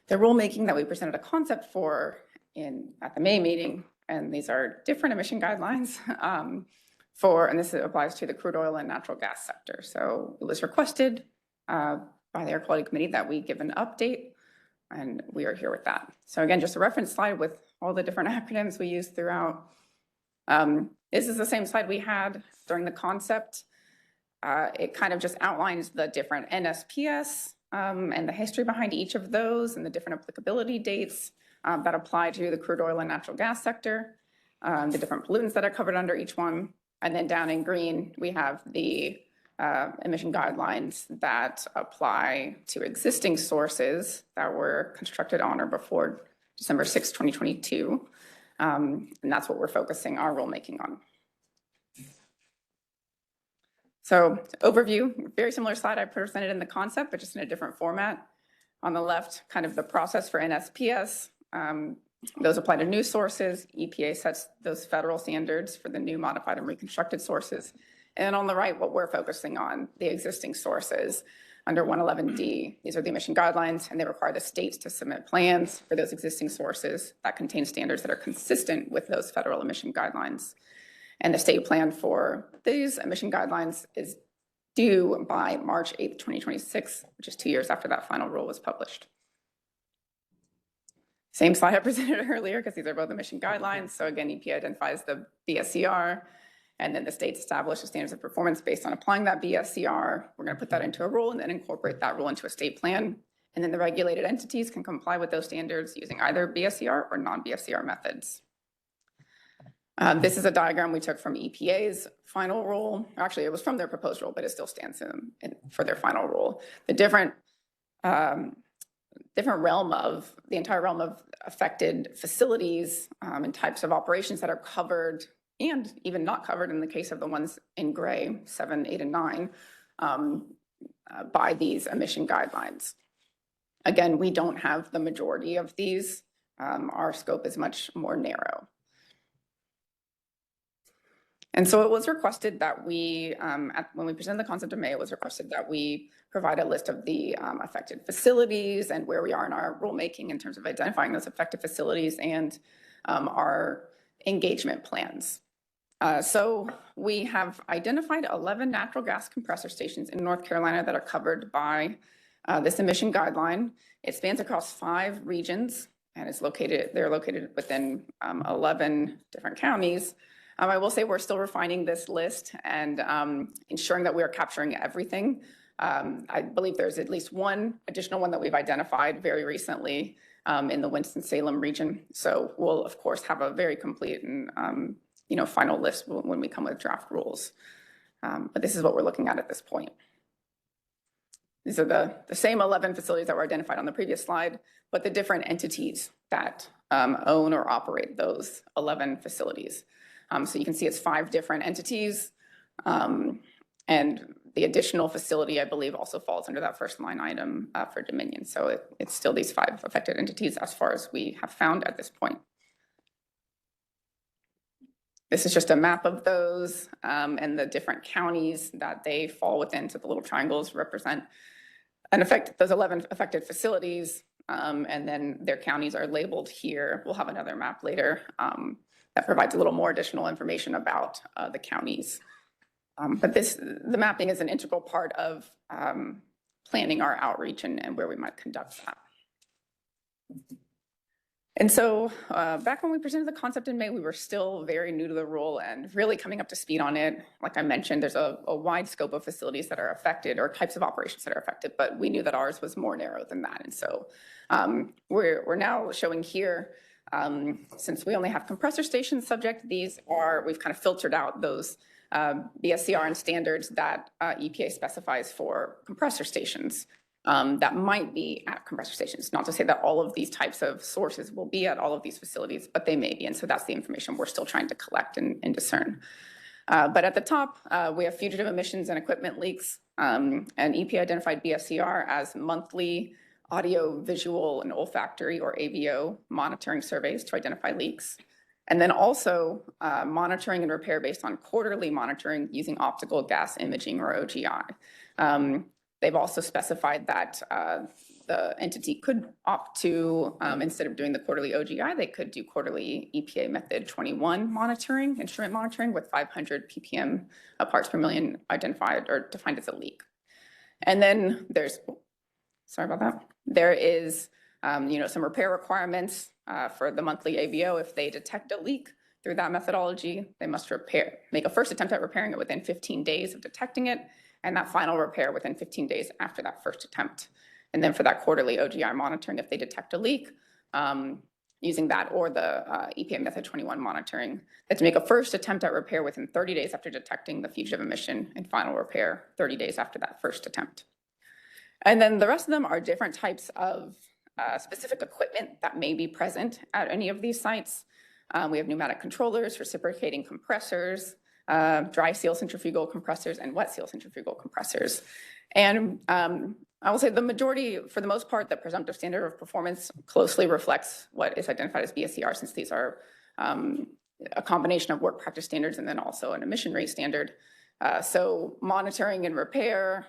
the rulemaking that we presented a concept for at the May meeting. And these are different emission guidelines and this applies to the crude oil and natural gas sector. So it was requested by the Air Quality Committee that we give an update, and we are here with that. So again, just a reference slide with all the different acronyms we use throughout. This is the same slide we had during the concept. It kind of just outlines the different NSPS and the history behind each of those and the different applicability dates that apply to the crude oil and natural gas sector, the different pollutants that are covered under each one. And then down in green, we have the emission guidelines that apply to existing sources that were constructed on or before December 6, 2022. And that's what we're focusing our rulemaking on. So overview, very similar slide I presented in the concept, but just in a different format. On the left, kind of the process for NSPS. Those apply to new sources. EPA sets those federal standards for the new modified and reconstructed sources. And on the right, what we're focusing on, the existing sources under 111D. These are the emission guidelines, and they require the states to submit plans for those existing sources that contain standards that are consistent with those federal emission guidelines. And the state plan for these emission guidelines is due by March 8th, 2026, which is 2 years after that final rule was published. Same slide I presented earlier, because these are both emission guidelines. So again, EPA identifies the BSCR, and then the states establish the standards of performance based on applying that BSCR. We're going to put that into a rule and then incorporate that rule into a state plan. And then the regulated entities can comply with those standards using either BSCR or non-BSCR methods. This is a diagram we took from EPA's final rule. Actually, it was from their proposed rule, but it still stands for their final rule. The different realm of, the entire realm of affected facilities and types of operations that are covered and even not covered in the case of the ones in gray, 7, 8, and 9, by these emission guidelines. Again, we don't have the majority of these. Our scope is much more narrow. And so it was requested that we, when we presented the concept in May, it was requested that we provide a list of the affected facilities and where we are in our rulemaking in terms of identifying those affected facilities and our engagement plans. So we have identified 11 natural gas compressor stations in North Carolina that are covered by this emission guideline. It spans across 5 regions, and they're located within 11 different counties. I will say we're still refining this list and ensuring that we are capturing everything. I believe there's at least one additional one that we've identified very recently in the Winston-Salem region. So we'll, of course, have a very complete and final list when we come with draft rules. But this is what we're looking at this point. These are the same 11 facilities that were identified on the previous slide, but the different entities that own or operate those 11 facilities. So you can see it's 5 different entities, and the additional facility, I believe, also falls under that first line item for Dominion. So it's still these 5 affected entities as far as we have found at this point. This is just a map of those and the different counties that they fall within. So the little triangles represent those 11 affected facilities, and then their counties are labeled here. We'll have another map later that provides a little more additional information about the counties. But the mapping is an integral part of planning our outreach and where we might conduct that. And so back when we presented the concept in May, we were still very new to the rule and really coming up to speed on it. Like I mentioned, there's a wide scope of facilities that are affected or types of operations that are affected, but we knew that ours was more narrow than that. And so we're now showing here, since we only have compressor stations subject, we've kind of filtered out those BSCR and standards that EPA specifies for compressor stations that might be at compressor stations. Not to say that all of these types of sources will be at all of these facilities, but they may be. And so that's the information we're still trying to collect and discern. But at the top, we have fugitive emissions and equipment leaks. And EPA identified BSCR as monthly audio, visual, and olfactory, or AVO, monitoring surveys to identify leaks. And then also monitoring and repair based on quarterly monitoring using optical gas imaging, or OGI. They've also specified that the entity could opt to, instead of doing the quarterly OGI, they could do quarterly EPA method 21 monitoring, instrument monitoring, with 500 ppm parts per million identified or defined as a leak. And then there's sorry about that. There is, some repair requirements for the monthly AVO. If they detect a leak through that methodology, they must make a first attempt at repairing it within 15 days of detecting it, and that final repair within 15 days after that first attempt. And then for that quarterly OGI monitoring, if they detect a leak, using that or the EPA Method 21 monitoring, that to make a first attempt at repair within 30 days after detecting the fugitive emission, and final repair 30 days after that first attempt. And then the rest of them are different types of specific equipment that may be present at any of these sites. We have pneumatic controllers, reciprocating compressors, dry seal centrifugal compressors, and wet seal centrifugal compressors. And I will say the majority, for the most part, the presumptive standard of performance closely reflects what is identified as BSCR, since these are a combination of work practice standards and then also an emission rate standard. So monitoring and repair,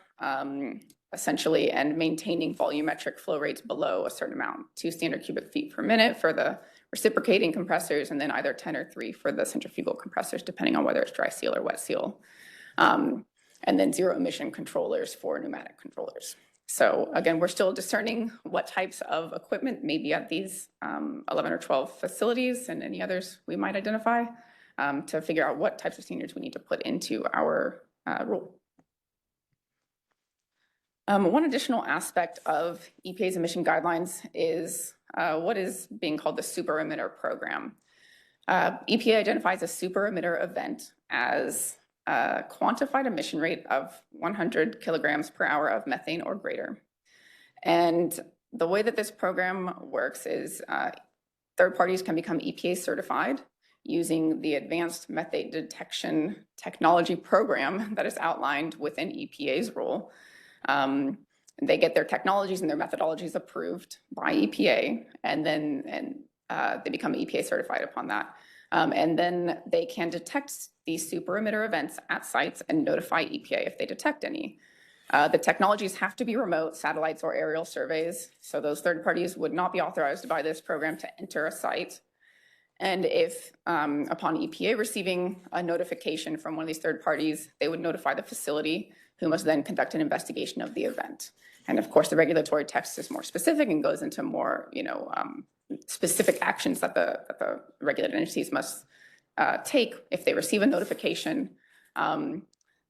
essentially, and maintaining volumetric flow rates below a certain amount, 2 standard cubic feet per minute for the reciprocating compressors, and then either 10 or 3 for the centrifugal compressors, depending on whether it's dry seal or wet seal. And then 0 emission controllers for pneumatic controllers. So again, we're still discerning what types of equipment may be at these 11 or 12 facilities and any others we might identify to figure out what types of standards we need to put into our rule. One additional aspect of EPA's emission guidelines is what is being called the super emitter program. EPA identifies a super emitter event as a quantified emission rate of 100 kilograms per hour of methane or greater. And the way that this program works is third parties can become EPA certified using the Advanced Methane Detection Technology Program that is outlined within EPA's rule. They get their technologies and their methodologies approved by EPA, and then they become EPA certified upon that. And then they can detect these super emitter events at sites and notify EPA if they detect any. The technologies have to be remote, satellites or aerial surveys, so those third parties would not be authorized by this program to enter a site. And if, upon EPA receiving a notification from one of these third parties, they would notify the facility, who must then conduct an investigation of the event. And of course, the regulatory text is more specific and goes into more, specific actions that the regulated entities must take if they receive a notification.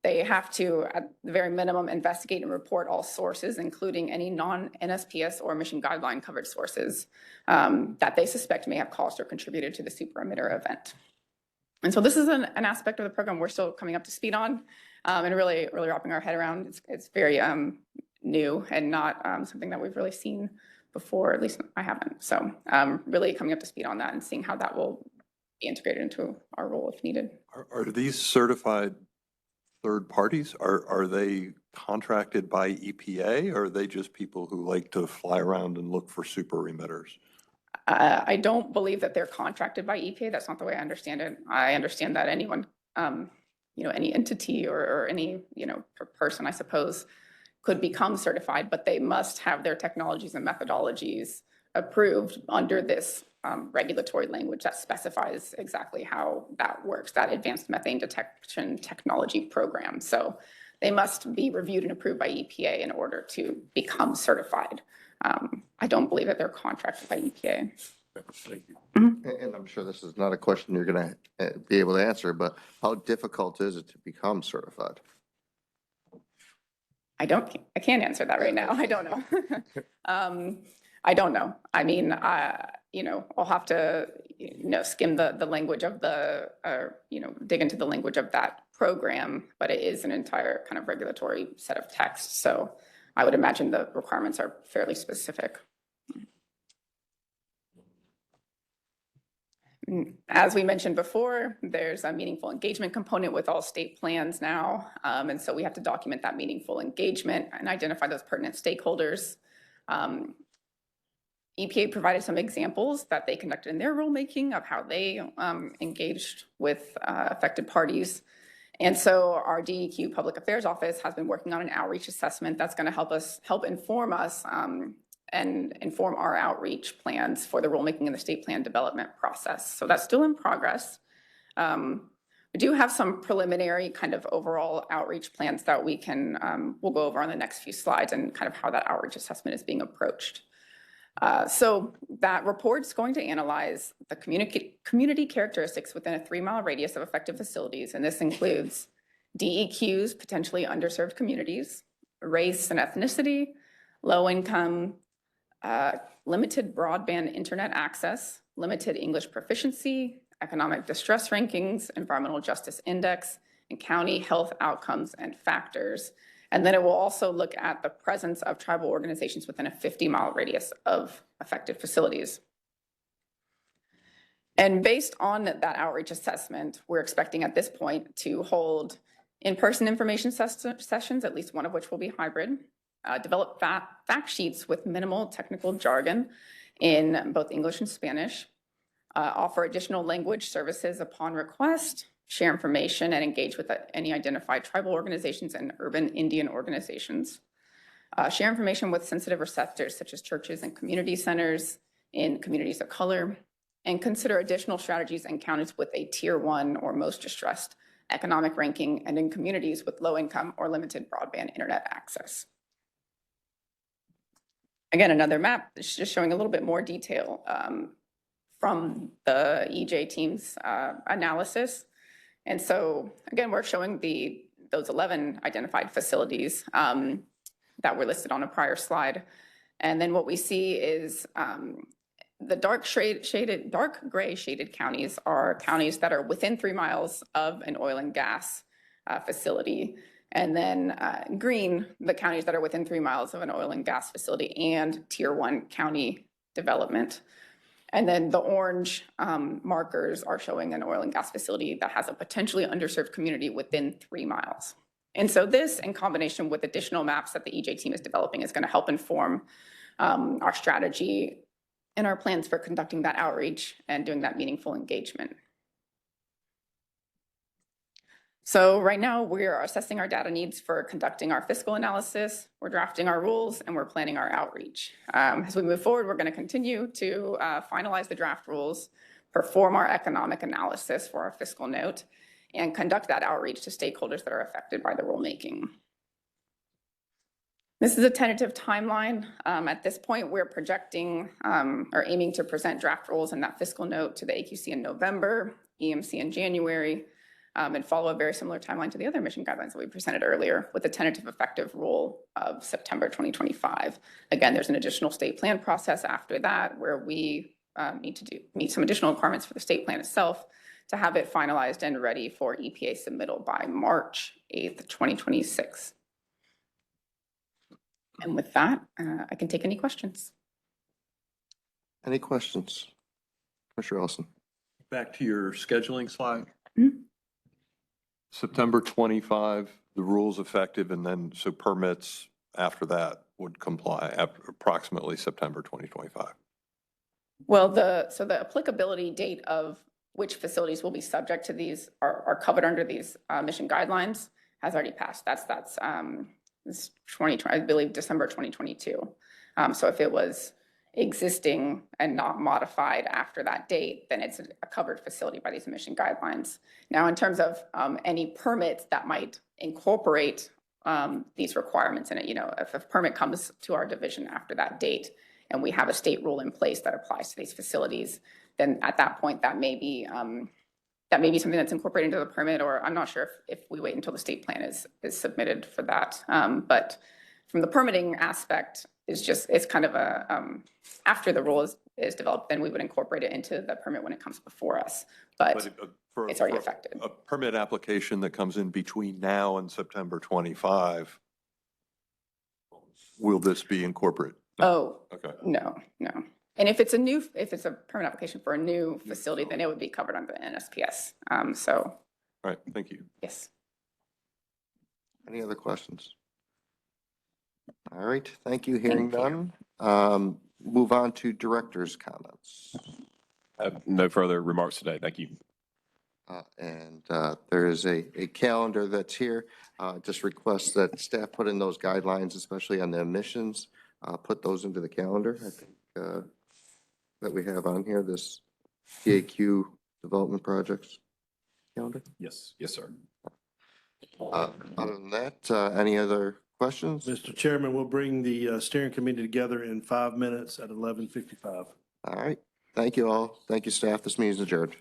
They have to, at the very minimum, investigate and report all sources, including any non-NSPS or emission guideline covered sources that they suspect may have caused or contributed to the super emitter event. And so this is an aspect of the program we're still coming up to speed on and really wrapping our head around. It's very new and not something that we've really seen before, at least I haven't. So really coming up to speed on that and seeing how that will be integrated into our role if needed. Are these certified third parties? Are they contracted by EPA, or are they just people who like to fly around and look for super emitters? I don't believe that they're contracted by EPA. That's not the way I understand it. I understand that anyone, any entity or any, person, I suppose, could become certified, but they must have their technologies and methodologies approved under this regulatory language that specifies exactly how that works, that Advanced Methane Detection Technology Program. So they must be reviewed and approved by EPA in order to become certified. I don't believe that they're contracted by EPA. Thank you. And I'm sure this is not a question you're going to be able to answer, but how difficult is it to become certified? I can't answer that right now. I don't know. I don't know. I mean, I'll have to, skim the language of the, dig into the language of that program, but it is an entire kind of regulatory set of text. So I would imagine the requirements are fairly specific. As we mentioned before, there's a meaningful engagement component with all state plans now. And so we have to document that meaningful engagement and identify those pertinent stakeholders. EPA provided some examples that they conducted in their rulemaking of how they engaged with affected parties. And so our DEQ Public Affairs Office has been working on an outreach assessment that's going to help inform us and inform our outreach plans for the rulemaking and the state plan development process. So that's still in progress. We do have some preliminary kind of overall outreach plans that we can, we'll go over on the next few slides and kind of how that outreach assessment is being approached. So that report's going to analyze the community characteristics within a 3-mile radius of effective facilities, and this includes DEQs, potentially underserved communities, race and ethnicity, low income, limited broadband internet access, limited English proficiency, economic distress rankings, environmental justice index, and county health outcomes and factors. And then it will also look at the presence of tribal organizations within a 50-mile radius of affected facilities. And based on that outreach assessment, we're expecting at this point to hold in-person information sessions, at least one of which will be hybrid, develop fact sheets with minimal technical jargon in both English and Spanish, offer additional language services upon request, share information, and engage with any identified tribal organizations and urban Indian organizations. Share information with sensitive receptors such as churches and community centers in communities of color, and consider additional strategies in counties with a tier 1 or most distressed economic ranking and in communities with low income or limited broadband internet access. Again, another map that's just showing a little bit more detail from the EJ team's analysis. And so again, we're showing those 11 identified facilities that were listed on a prior slide. And then what we see is the dark gray shaded counties are counties that are within 3 miles of an oil and gas facility. And then green, the counties that are within 3 miles of an oil and gas facility and tier 1 county development. And then the orange markers are showing an oil and gas facility that has a potentially underserved community within 3 miles. And so this, in combination with additional maps that the EJ team is developing, is going to help inform our strategy and our plans for conducting that outreach and doing that meaningful engagement. So right now we are assessing our data needs for conducting our fiscal analysis, we're drafting our rules, and we're planning our outreach. As we move forward, we're going to continue to finalize the draft rules, perform our economic analysis for our fiscal note, and conduct that outreach to stakeholders that are affected by the rulemaking. This is a tentative timeline. At this point, we're projecting or aiming to present draft rules in that fiscal note to the AQC in November, EMC in January, and follow a very similar timeline to the other emission guidelines that we presented earlier with a tentative effective rule of September 2025. Again, there's an additional state plan process after that where we need to meet some additional requirements for the state plan itself to have it finalized and ready for EPA submittal by March 8th, 2026. And with that, I can take any questions. Any questions? Commissioner Ellison. Back to your scheduling slide. Mhm. September 25, the rules effective, and then so permits after that would comply after approximately September 2025. Well, so the applicability date of which facilities will be subject to these are covered under these mission guidelines has already passed. That's 2020, I believe, December 2022. So if it was existing and not modified after that date, then it's a covered facility by these emission guidelines. Now, in terms of any permits that might incorporate these requirements in it, if a permit comes to our division after that date and we have a state rule in place that applies to these facilities, then at that point that may be something that's incorporated into the permit, or I'm not sure if we wait until the state plan is submitted for that. But from the permitting aspect, it's kind of after the rule is developed, then we would incorporate it into the permit when it comes before us. But it's already affected. A permit application that comes in between now and September 25, will this be incorporated? Oh, Okay. no. And if it's a permit application for a new facility, then it would be covered under the NSPS. All right, thank you. Yes. Any other questions? All right, thank you. Hearing Thank you. none. Move on to director's comments. I have no further remarks today. Thank you. And there is a calendar that's here. Just request that staff put in those guidelines, especially on the emissions, put those into the calendar. I think that we have on here, this DEQ development projects. calendar? Yes, yes, sir. Other than that, any other questions? Mr. Chairman, we'll bring the steering committee together in 5 minutes at 11:55. All right. Thank you all. Thank you, staff. This meeting is adjourned.